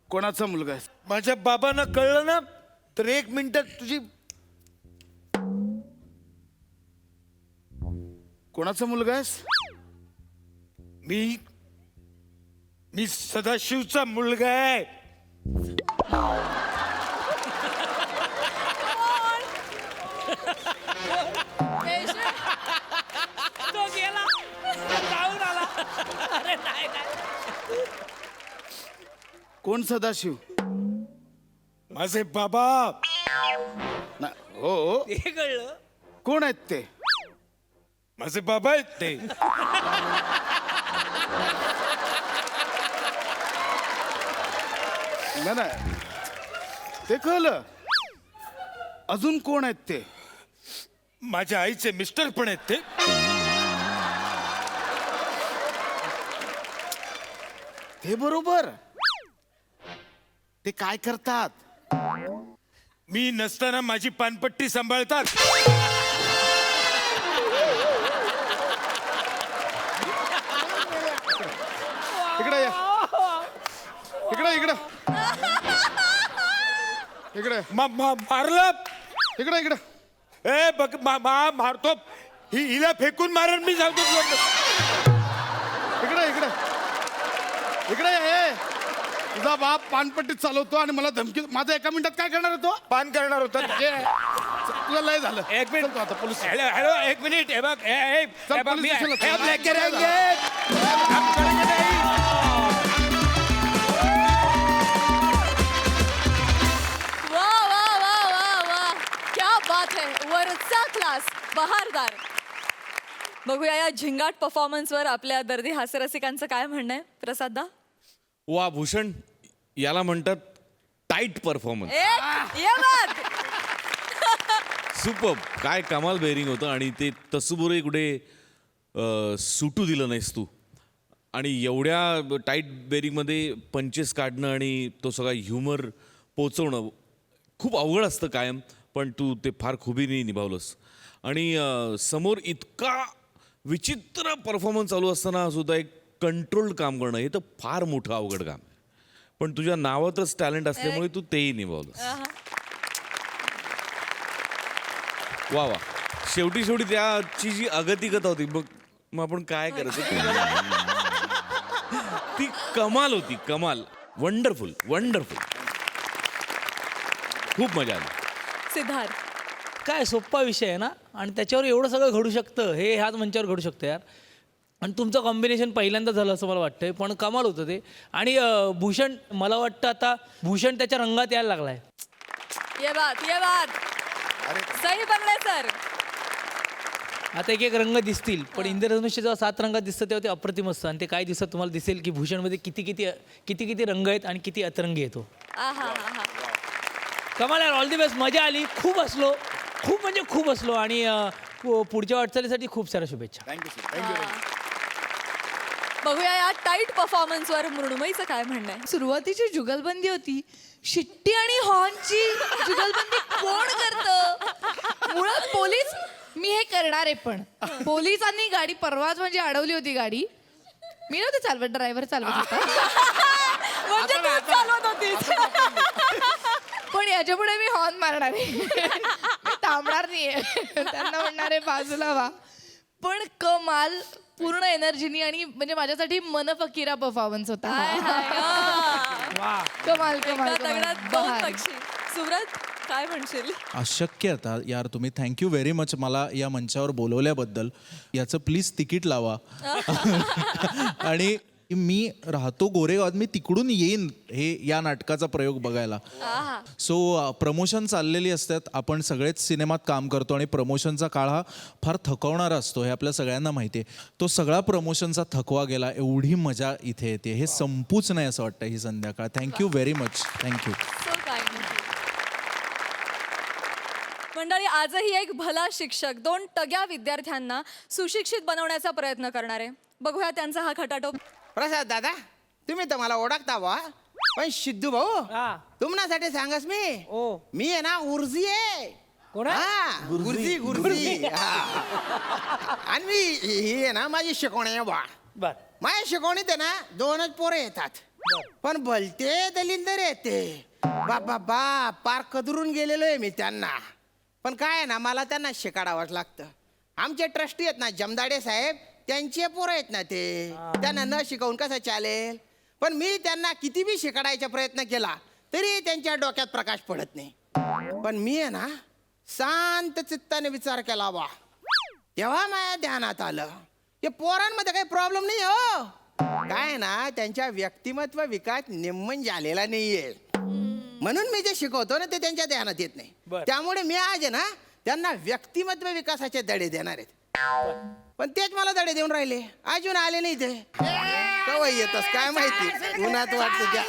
कोणाचा मुलगा आहे? माझ्या बाबांना कळलं ना तर 1 मिनिटात तुझी. कोणाचा मुलगा आहेस? मी सदाशिवचा मुलगा आहे. तो गेला जाऊन आला. अरे नाही नाही. कोण सदाशिव? माझे बाबा. हो, हे कळलं. कोण आहेत ते? माझे बाबा आहेत ते. नाही ते कळलं. अजून कोण आहेत ते? माझ्या आईचे मिस्टर पण आहेत ते. ते बरोबर. ते काय करतात? मी नसताना माझी पानपट्टी सांभाळतात. इकडे या. इकडे मारलं. इकडे ए बघ मारतो. हिला फेकून मारण मी सांगतो. इकडे ये. तुझा बाप पानपट्टीत चालवतो आणि मला धमकी. माझा 1 मिनिटात काय करणार होतो? पान करणार होता. तुला लय झालं. 1 मिनिट. चल तू आता पोलीस. Hello 1 minute. हे बघ चल, पोलीस स्टेशनला चल. हम लेके रहेंगे. हम करेंगे नहीं. वा वा वा वा वा क्या बात है. वरचा क्लास बहारदार. बघूया या झिंगाट परफॉर्मन्सवर आपल्या दर्दी हास्यरसिकांचं काय म्हणणं आहे. प्रसाददा. वा भूषण, याला म्हणतात टाईट परफॉर्मन्स. ये बात. सुपर. काय कमाल बेरिंग होतं आणि ते तसुबुरे कुठे सुटू दिलं नाहीस तू. आणि एवढ्या टाईट बेरिंगमध्ये पंचेस काढणं आणि तो सगळा ह्युमर पोचवणं खूप अवघड असतं कायम, पण तू ते फार खुबीने निभावलंस. आणि समोर इतका विचित्र परफॉर्मन्स चालू असताना सुद्धा एक कंट्रोल्ड काम करणं हे तर फार मोठं अवघड काम आहे. पण तुझ्या नावातच टॅलेंट असल्यामुळे तू तेही निभावलंस. वा वा. शेवटी त्याची जी अगतिकता होती मग आपण काय करायचं. ती कमाल होती. कमाल. वंडरफुल. खूप मजा आली. सिद्धार्थ. काय सोप्पा विषय आहे ना, आणि त्याच्यावर एवढं सगळं घडू शकतं हे ह्याच मंचावर घडू शकतं यार. आणि तुमचं कॉम्बिनेशन पहिल्यांदा झालं असं मला वाटतंय, पण कमाल होतं ते. आणि भूषण, मला वाटतं आता भूषण त्याच्या रंगात यायला लागलाय. ये बात. सही बनले सर. आता एक रंग दिसतील, पण इंद्रधनुष्य जेव्हा 7 रंगात दिसतं तेव्हा ते अप्रतिम असतं. आणि ते काय दिवसात तुम्हाला दिसेल की भूषणमध्ये किती रंग आहेत आणि किती अतरंगी येतो. कमाल यार. All the best. मजा आली. खूप हसलो आणि पुढच्या वाटचालीसाठी खूप साऱ्या शुभेच्छा. थँक्यू. बघूया या टाईट परफॉर्मन्सवर मृण्मयीचं काय म्हणणं आहे. सुरुवातीची जुगलबंदी होती, शिट्टी आणि हॉर्नची जुगलबंदी कोण करतं? मुळात पोलीस. मी हे करणार आहे, पण पोलिसांनी गाडी परवाच म्हणजे अडवली होती गाडी. मी नव्हते चालवत, ड्रायव्हर चालवत होता. म्हणजे तूच चालवत होतीस. पण याच्यापुढे मी हॉर्न मारणार आहे. मी थांबणार नाहीये. त्यांना म्हणणार आहे बाजूला व्हा. पण कमाल. पूर्ण एनर्जीनी आणि म्हणजे माझ्यासाठी मनफकिरा परफॉर्मन्स होता. कमाल. दोन पक्षी. सुव्रत, काय म्हणशील? अशक्यता यार. तुम्ही थँक्यू व्हेरी मच मला या मंचावर बोलवल्याबद्दल. याचं प्लीज तिकीट लावा. आणि मी राहतो गोरेगावात, मी तिकडून येईन हे या नाटकाचा प्रयोग बघायला. सो प्रमोशन चाललेली असतात, आपण सगळेच सिनेमात काम करतो आणि प्रमोशनचा काळ हा फार थकवणारा असतो हे आपल्या सगळ्यांना माहिती आहे. तो सगळा प्रमोशनचा थकवा गेला. एवढी मजा इथे येते. हे संपूच नाही असं वाटतं ही संध्याकाळ. Thank you very much. थँक्यू. मंडळी, आजही एक भला शिक्षक 2 टग्या विद्यार्थ्यांना सुशिक्षित बनवण्याचा प्रयत्न करणार आहे. बघूया त्यांचा हा खटाटोप. प्रसाद दादा, तुम्ही तर मला ओळखता बा. पण सिद्धू भाऊ हा. तुम्हासाठी सांगस मी ओ. मी आहे ना उर्जी आहे कोण आहे? हा, गुरुजी गुरुजी हा. आणि मी ही आहे ना माझी शिकवणी आहे बा बर माझ्या शिकवणीत आहे ना 2च पोरं येतात पण भलते दलिंदर येते बाबा पार कदरून गेलेलो आहे मी त्यांना पण काय आहे ना मला त्यांना शिकाडावंच लागतं आमचे ट्रस्टी आहेत ना जमदाडे साहेब त्यांचे पोरं आहेत ना ते त्यांना न शिकवून कसं चालेल पण मी त्यांना किती बी शिकाडायचा प्रयत्न केला तरी त्यांच्या डोक्यात प्रकाश पडत नाही पण मी आहे ना शांत चित्ताने विचार केला बा तेव्हा माझ्या ध्यानात आलं हे पोरांमध्ये काही प्रॉब्लेम नाही हो काय ना त्यांच्या व्यक्तिमत्व विकास निम्मन झालेला नाहीये म्हणून मी जे शिकवतो ना ते त्यांच्या ध्यानात येत नाही त्यामुळे मी आज आहे ना त्यांना व्यक्तिमत्व विकासाचे धडे देणार आहेत पण तेच मला धडे देऊन राहिले अजून आले नाही ते केव्हा येतस काय माहिती उन्हात वाटतं त्या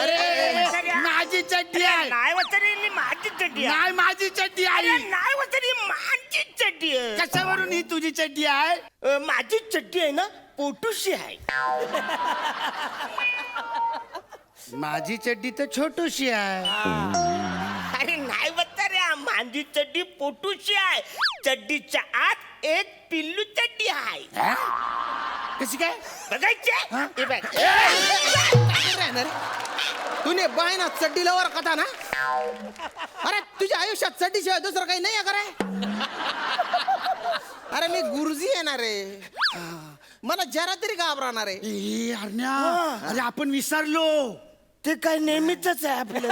अरे माझी चड्डी आहे माझी चड्डी नाही माझी चड्डी आहे माझी चड्डी आहे कशावरून ही तुझी चड्डी आहे माझी चड्डी आहे ना पोटूशी आहे माझी चड्डी तर छोटूशी आहे अरे नाही बघता रे माझी चड्डी पोटूशी आहे चड्डीच्या आत एक पिल्लू चड्डी आहे कशी काय बघायचे हे बघ. तुने बाय ना चड्डी लवर कथा ना अरे तुझ्या आयुष्यात चड्डी शिवाय दुसरं काही नाही आहे का रे अरे मी गुरुजी येणार रे मला जरा तरी घाबरणार आहे ए हरण्या अरे आपण विसरलो ते काय नेहमीच आहे आपलं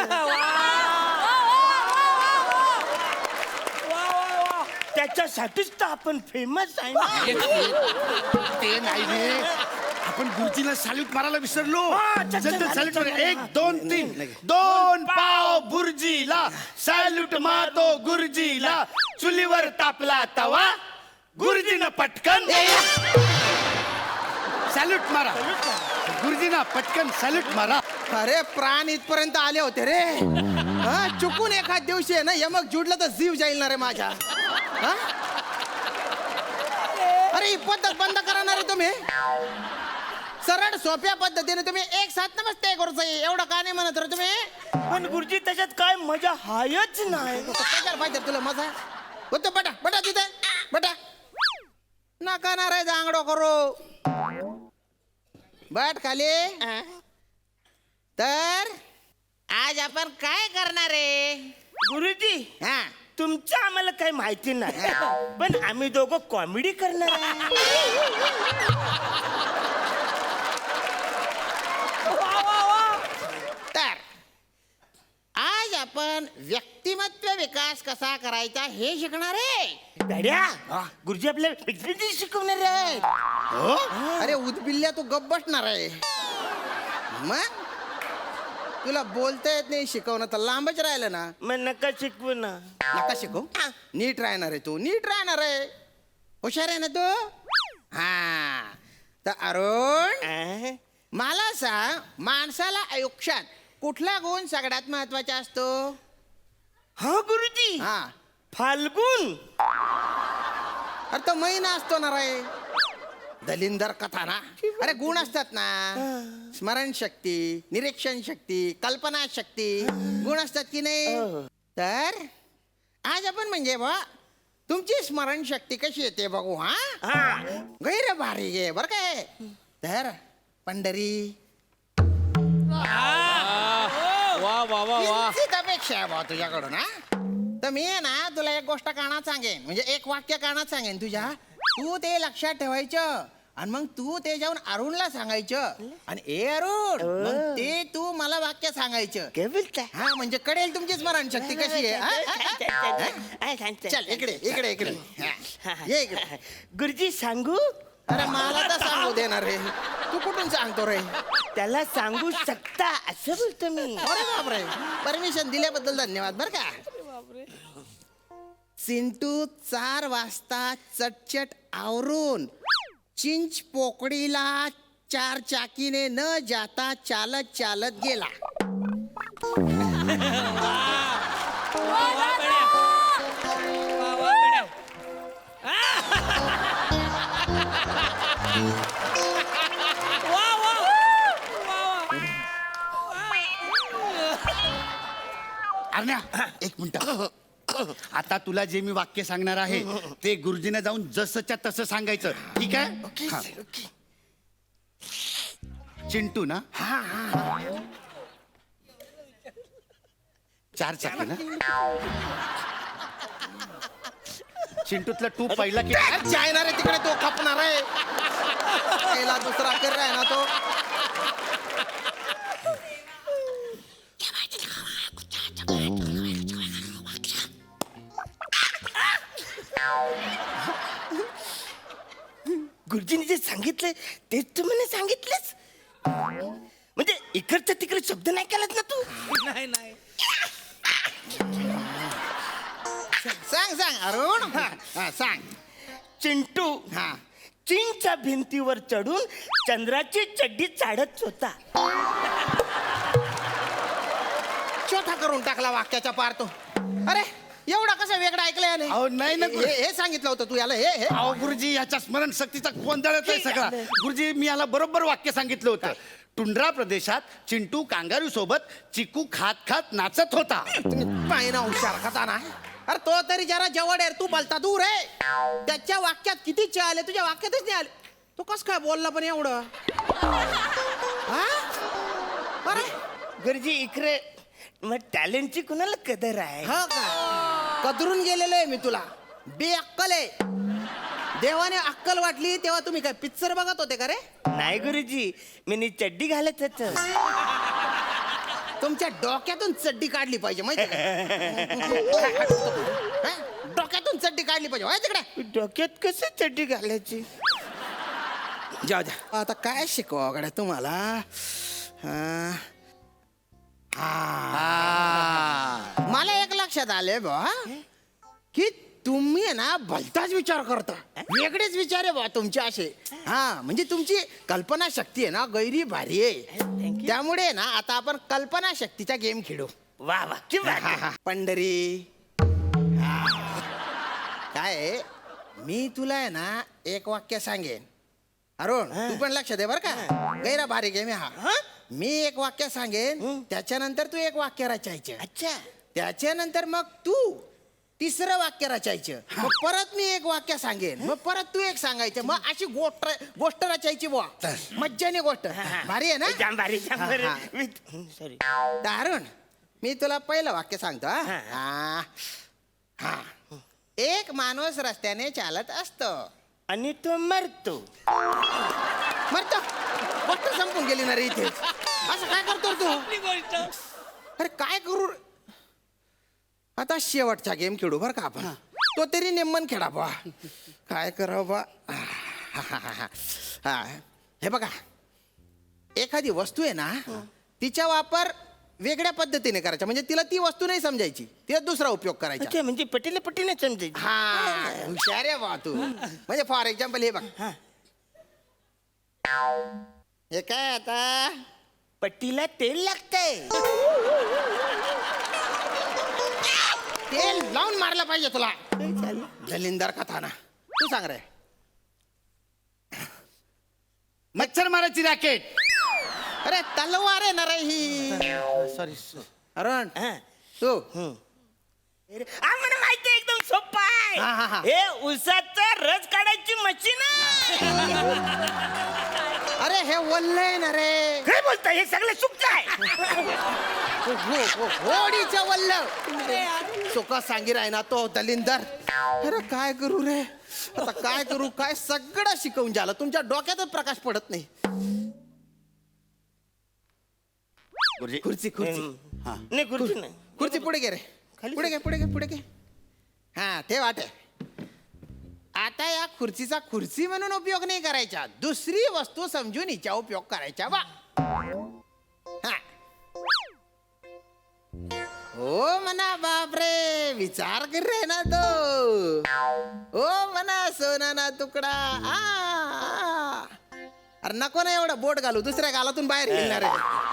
त्याच्यासाठीच तर आपण फेमस आहे ना ते नाही रे आपण गुरुजीला सॅल्यूट मारायला विसरलो चल, सॅल्यूट चल, 1 2 3 2 पाव बुर्जीला सॅल्यूट मारतो गुरुजीला चुलीवर तापला तवा गुरुजीनं पटकन सॅल्यूट मारा गुरुजीना पटकन सॅल्यूट मारा अरे प्राण इथपर्यंत आले होते रे हा चुकून एखाद दिवशी आहे ना यमक जुडलं तर जीव जाईल ना रे माझ्या हा? अरे ही पद्धत बंद करणार आहे तुम्ही सरळ सोप्या पद्धतीने तुम्ही एक साथ नमस्ते करू एवढं का नाही म्हणत रे तुम्ही पण गुरुजी त्याच्यात काय मजा हायच नाही कशाला पाहिजे तुला मजा होतो बटा बटा तिथे बटा नका ना रे जांगडो करू बट खाली तर आज आपण काय करणार आहे गुरुजी हा तुमचं आम्हाला काही माहिती नाही पण आम्ही दोघं कॉमेडी करणार आहे तर आज आपण व्यक्तिमत्व विकास कसा करायचा हे शिकणार आहे दाड्या गुरुजी आपल्याला शिकवणार आहे अरे उदबिल्ल्या तू गप बसणार आहे मग तुला बोलता येत नाही शिकवणं तर लांबच राहिलं ना मग नका शिकवू ना नका शिकव नीट राहणार आहे तू नीट राहणार आहे हुशार आहे ना तू हा तर अरुण मला सांग माणसाला आयुष्यात कुठला गुण सगळ्यात महत्वाचा असतो हा गुरुजी हा फाल्गुन अरे तो महिना असतो ना रे दलिंदर कथा ना अरे गुण असतात ना स्मरण शक्ती निरीक्षण शक्ती कल्पना शक्ती गुण असतात की नाही तर आज आपण म्हणजे बा तुमची स्मरण शक्ती कशी येते बघू हा गैर भारी गे बर काय तर पंढरी किंचित अपेक्षा आहे बा तुझ्याकडून हा तर मी आहे ना तुला एक गोष्ट कानात सांगेन म्हणजे एक वाक्य कानात सांगेन तुझ्या तू ते लक्षात ठेवायचं आणि मग तू ते जाऊन अरुणला सांगायचं आणि ए अरुण मग ते तू मला वाक्य सांगायचं हा म्हणजे कळेल तुमची स्मरण शक्ती कशी आहे चल इकडे इकडे इकडे ये इकडे गुरुजी सांगू अरे मला तर सांगू देणार रे तू कुठून सांगतो रे त्याला सांगू शकता असं बोलतो मी अरे बापरे परमिशन दिल्याबद्दल धन्यवाद बर का चिंटू 4 वाजता चटचट आवरून चिंच पोकळीला 4 चाकीने न जाता चालत चालत गेला अरण्या एक मिनिट आता तुला जे मी वाक्य सांगणार आहे ते गुरुजीने जाऊन जसंच्या तसं सांगायचं ठीक आहे हा. चिंटू ना चार चाकी ना चिंटूतला टू पहिला की चायना रे तिकडे तो खपणार आहे पहिला दुसरा कर आहे ना तो गुरुजींनी जे सांगितलंय तेच तू मला सांगितलंस म्हणजे इकडच्या तिकडे शब्द नाही केलात ना तू नाही नाही सांग सांग अरुण हा, सांग चिंटू हा चीनच्या भिंतीवर चढून चंद्राची चड्डी चाडत होता चौथा करून टाकला वाक्याच्या पार तो अरे एवढा कसा वेगळा ऐकलं याने अहो, नाही ना, गुरु. हे सांगितलं होतं तू याला हे अहो गुरुजी याच्या स्मरणशक्तीचा गोंधळच आहे सगळा गुरुजी मी याला बरोबर वाक्य सांगितलं होतं टुंड्रा प्रदेशात चिंटू कांगारू सोबत चिकू खात खात नाचत होता पायना हुशार खाता ना अरे तो तरी जरा जवळ आहे तू बोलता दूर आहे त्याच्या वाक्यात किती चे आले तुझ्या वाक्यातच नाही आले तू कस काय बोलला पण एवढं हा? अरे गुरुजी इकडे मग टॅलेंटची कुणाला कदर आहे हो का कदरून गेलेलो आहे मी तुला बेअक्कल आहे देवाने अक्कल वाटली तेव्हा तुम्ही काय पिक्चर बघत होते का रे नाही गुरुजी मी चड्डी घालत होतो तुमच्या डोक्यातून चड्डी काढली पाहिजे माहिती डोक्यातून चड्डी काढली पाहिजे होय तिकडे डोक्यात कसं चड्डी घालायची जाऊ द्या आता काय शिकवा गड्या तुम्हाला मला एक लक्षात आले बा की तुम्ही आहे ना भलताच विचार करता वेगळेच विचार आहे बा तुमचे असे हा म्हणजे तुमची कल्पना शक्ती आहे ना गैरी भारी आहे त्यामुळे ना आता आपण कल्पना शक्तीचा गेम खेळू वा वा की वा पंढरी काय आहे, मी तुला आहे ना एक वाक्य सांगेन अरुण तू पण लक्ष दे बर का गैरा भारी गेम आहे हा मी एक वाक्य सांगेन त्याच्यानंतर तू एक वाक्य रचायचं अच्छा त्याच्यानंतर मग तू तिसरं वाक्य रचायचं मग परत मी एक वाक्य सांगेन मग परत तू एक सांगायचं मग अशी गोष्ट रचायची बुवा मज्जाने गोष्ट भारी आहे ना जाम भारी हा, हा. सॉरी दारुण मी तुला पहिलं वाक्य सांगतो हा हा एक माणूस रस्त्याने चालत असतो आणि तो मरतो मरतो गोष्ट संपून गेली ना रे इथे असं काय करतो तू अरे काय करू आता शेवटचा गेम खेळू बर का आपण तो तरी नेमन खेळा बा काय करावं बा हा हे बघा एखादी वस्तू आहे ना तिचा वापर वेगळ्या पद्धतीने करायचा म्हणजे तिला ती वस्तू नाही समजायची तिला दुसरा उपयोग करायचा अच्छा म्हणजे पटीला पटीने समजायची हा हुशार आहे बा तू म्हणजे फॉर एक्झाम्पल हे बघ हे काय आता पट्टीला तेल लागतंय तेल लावून मारलं पाहिजे तुला दलिंदर कथा ना तू सांग रे मच्छर मारायची रॅकेट अरे तलवार आहे ना रे ही सॉरी अरुण तू आम्हाला माहिती आहे, एकदम सोपं हा. आहे हे उसाचा रस काढायची मशीन आहे. अरे हे वल्ल आहे ना रे काय बोलता हे सगळं चुकतं आहे होडीचं वल्ल सुका सांगी राय ना तो दलिंदर अरे काय करू रे आता काय करू काय सगळं शिकवून झालं तुमच्या डोक्यातच प्रकाश पडत नाही खुर्ची हा नाही खुर्ची नाही खुर्ची पुढे गे रे पुढे घे हा ठेव आटे आता या खुर्चीचा खुर्ची म्हणून उपयोग नाही करायचा दुसरी वस्तू समजून हिचा उपयोग करायचा बा हा हो म्हणा बापरे विचार कर रे ना तो हो म्हणा सोना ना तुकडा अरे नको ना एवढं बोट घालू दुसऱ्या गालातून बाहेर येणार आहे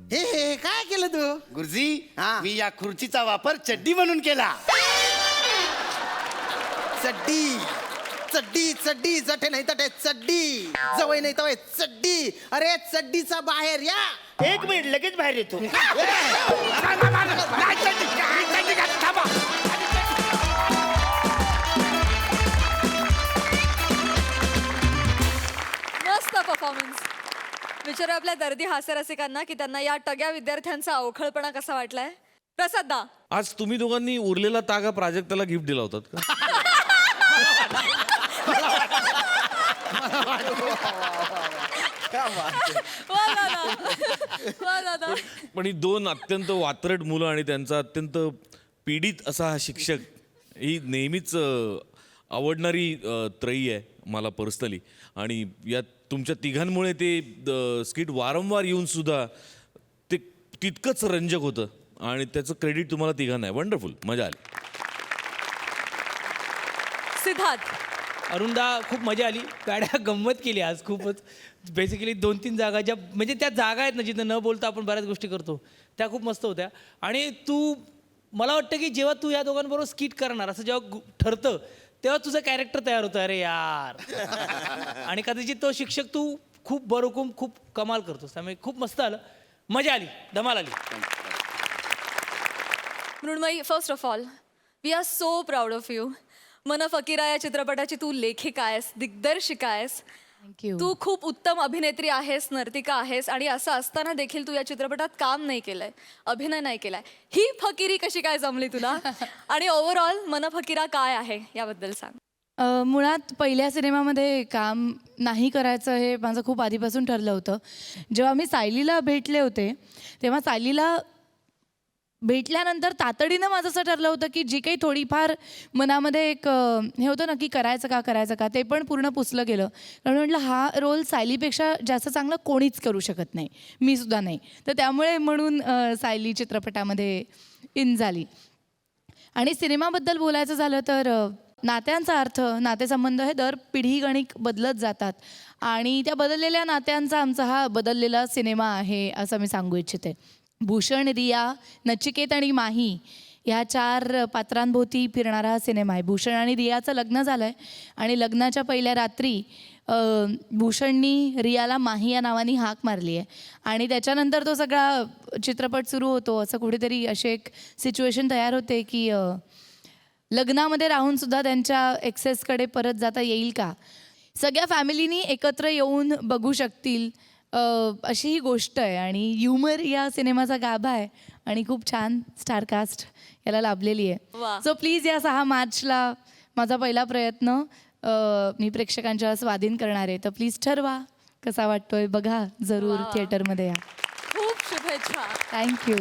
काय हे काय केलं तू गुरुजी हा. मी या खुर्चीचा वापर चड्डी म्हणून केला. चड्डी चड्डी चड्डी जठे नाही तटे चड्डी जवळ नाही तवय चड्डी. अरे चड्डीचा बाहेर या. 1 मिनिट लगेच बाहेर येतो. मस्त परफॉर्मन्स. विचारू आपल्या दर्दी हास्यरसिकांना की त्यांना या टग्या विद्यार्थ्यांचा अवखळपणा कसा वाटलाय. प्रसाद दा, आज तुम्ही दोघांनी उरलेला तागा प्राजक्ताला गिफ्ट दिला होतात का? वा दादा, वा दादा. पण ही 2 अत्यंत वात्रट मुलं आणि त्यांचा अत्यंत पीडित असा हा शिक्षक ही नेहमीच आवडणारी त्रयी आहे मला पर्सनली. आणि या तुमच्या तिघांमुळे ते स्किट वारंवार येऊन सुद्धा ते तितकंच रंजक होतं आणि त्याचं क्रेडिट तुम्हाला तिघांना आहे. वंडरफुल, मजा आली. सिद्धार्थ, अरुणदा खूप मजा आली. गाड्या गंमत केली आज खूपच. बेसिकली 2-3 जागा ज्या म्हणजे त्या जागा आहेत ना जिथं न बोलता आपण बऱ्याच गोष्टी करतो त्या खूप मस्त होत्या. आणि मला वाटतं की जेव्हा तू या दोघांबरोबर स्किट करणार असं जेव्हा ठरतं तेव्हा तुझं कॅरेक्टर तयार होतं. अरे यार. आणि कदाचित तो शिक्षक तू खूप बरोकुम खूप कमाल करतोस. त्यामुळे खूप मस्त आलं, मजा आली, धमाल आली. Mrunmayee, first of all we are so proud of you. Man Fakira या चित्रपटाची तू लेखिका आहेस, दिग्दर्शिका आहेस. थँक्यू. तू खूप उत्तम अभिनेत्री आहेस, नर्तिका आहेस आणि असं असताना देखील तू या चित्रपटात काम नाही केलंय, अभिनय नाही केलाय. ही फकीरी कशी काय जमली तुला? आणि ओव्हरऑल मन फकीरा काय आहे याबद्दल सांग. मुळात पहिल्या सिनेमामध्ये काम नाही करायचं हे माझं खूप आधीपासून ठरलं होतं. जेव्हा मी सायलीला भेटले होते तेव्हा सायलीला भेटल्यानंतर तातडीनं माझं असं ठरलं होतं की जी काही थोडीफार मनामध्ये एक हे होतं ना की करायचं का ते पण पूर्ण पुसलं गेलं. कारण म्हटलं हा रोल सायलीपेक्षा जास्त चांगला कोणीच करू शकत नाही, मी सुद्धा नाही. तर त्यामुळे म्हणून सायली चित्रपटामध्ये इन झाली. आणि सिनेमाबद्दल बोलायचं झालं तर नात्यांचा अर्थ, नातेसंबंध हे दर पिढीगणिक बदलत जातात आणि त्या बदललेल्या नात्यांचा आमचा हा बदललेला सिनेमा आहे असं मी सांगू इच्छिते. भूषण, रिया, नचिकेत आणि माही ह्या 4 पात्रांभोवती फिरणारा हा सिनेमा आहे. भूषण आणि रियाचं लग्न झालं आहे आणि लग्नाच्या पहिल्या रात्री भूषणनी रियाला माही या नावाने हाक मारली आहे आणि त्याच्यानंतर तो सगळा चित्रपट सुरू होतो. असं कुठेतरी अशी एक सिच्युएशन तयार होते की लग्नामध्ये राहून सुद्धा त्यांच्या एक्सेसकडे परत जाता येईल का, सगळ्या फॅमिलीनी एकत्र येऊन बघू शकतील अशी ही गोष्ट आहे. आणि ह्युमर या सिनेमाचा गाभा आहे आणि खूप छान स्टारकास्ट याला लाभलेली आहे. वा. सो प्लीज या 6 मार्चला माझा पहिला प्रयत्न मी प्रेक्षकांच्या स्वाधीन करणार आहे. तर प्लीज ठरवा कसा वाटतोय, बघा जरूर थिएटरमध्ये या. खूप शुभेच्छा. थँक्यू.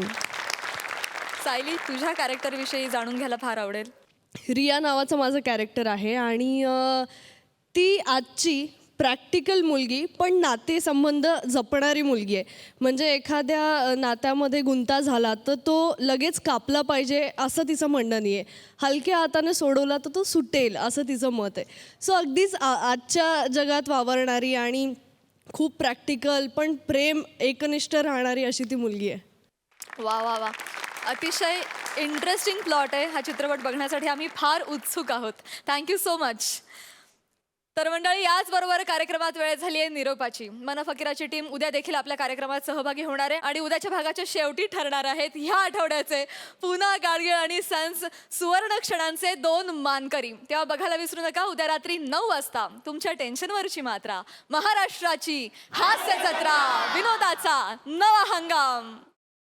सायली, तुझ्या कॅरेक्टरविषयी जाणून घ्यायला फार आवडेल. रिया नावाचं माझं कॅरेक्टर आहे आणि ती आजची प्रॅक्टिकल मुलगी पण नातेसंबंध जपणारी मुलगी आहे. म्हणजे एखाद्या नात्यामध्ये गुंता झाला तर तो लगेच कापला पाहिजे असं तिचं म्हणणं नाही आहे. हलक्या हाताने सोडवला तर तो सुटेल असं तिचं मत आहे. सो अगदीच आजच्या जगात वावरणारी आणि खूप प्रॅक्टिकल पण प्रेम एकनिष्ठ राहणारी अशी ती मुलगी आहे. वा वा वा, अतिशय इंटरेस्टिंग प्लॉट आहे. हा चित्रपट बघण्यासाठी आम्ही फार उत्सुक आहोत. Thank you so much. तर मंडळी, याचबरोबर कार्यक्रमात वेळ झाली आहे निरोपाची. मन फकीराची टीम उद्या देखील आपल्या कार्यक्रमात सहभागी होणार आहे आणि उद्याच्या भागाच्या शेवटी ठरणार आहेत ह्या आठवड्याचे पुन्हा गाडगीळ आणि सन्स सुवर्ण क्षणांचे 2 मानकरी. तेव्हा बघायला विसरू नका उद्या रात्री 9 वाजता तुमच्या टेन्शनवरची मात्रा, महाराष्ट्राची हास्य जत्रा, विनोदाचा नवा हंगाम.